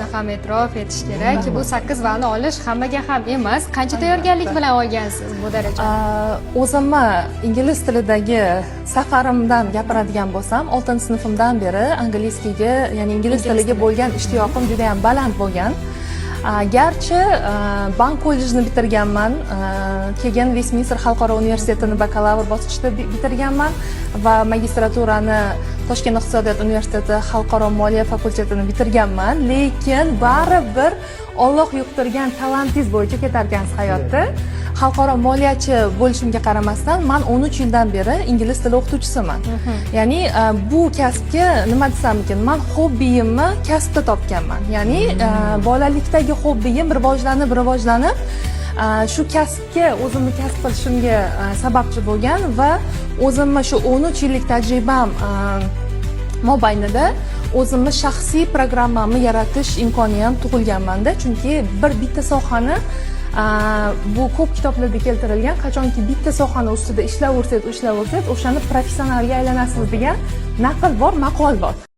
o'zini ham e'tirof etish kerak. Bu 8 ballni olish hammaga ham emas. Qancha tayyorgarlik bilan olgansiz bu darajada? O'zimni ingliz tilidagi safarimdan gapiradigan bo'lsam, 6-sinfimdan beri angliyskiga, ya'ni ingliz tiliga bo'lgan ishtiyoqim juda ham baland bo'lgan. Garchi bank kollejini bitirganman, keyin Westminster xalqaro universitetini bakalavr bosqichida bitirganman va magistraturani Toshkent iqtisodiyot universiteti xalqaro moliya fakultetini bitirganman, lekin baribir Alloh yuqtirgan talantingiz bo'yicha ketarkansiz hayotda. Xalqaro moliyachi bo'lishimga qaramasdan, men 13 yildan beri ingliz tili o'qituvchisiman. Ya'ni bu kasbga nima desam ekan, men hobbiyimni kasbda topganman. Ya'ni bolalikdagi hobbiyim rivojlanib, shu kasbga o'zimni kasb qilishimga sababchi bo'lgan va o'zimni shu 13 yillik tajribam mobaynida o'zimni shaxsiy programmamni yaratish imkoni ham tug'ilganmanda, chunki bitta sohani bu ko'p kitoblarda keltirilgan, qachonki bitta sohani ustida ishlaversangiz, o'shani professionalga aylanasiz degan naql bor, maqol bor.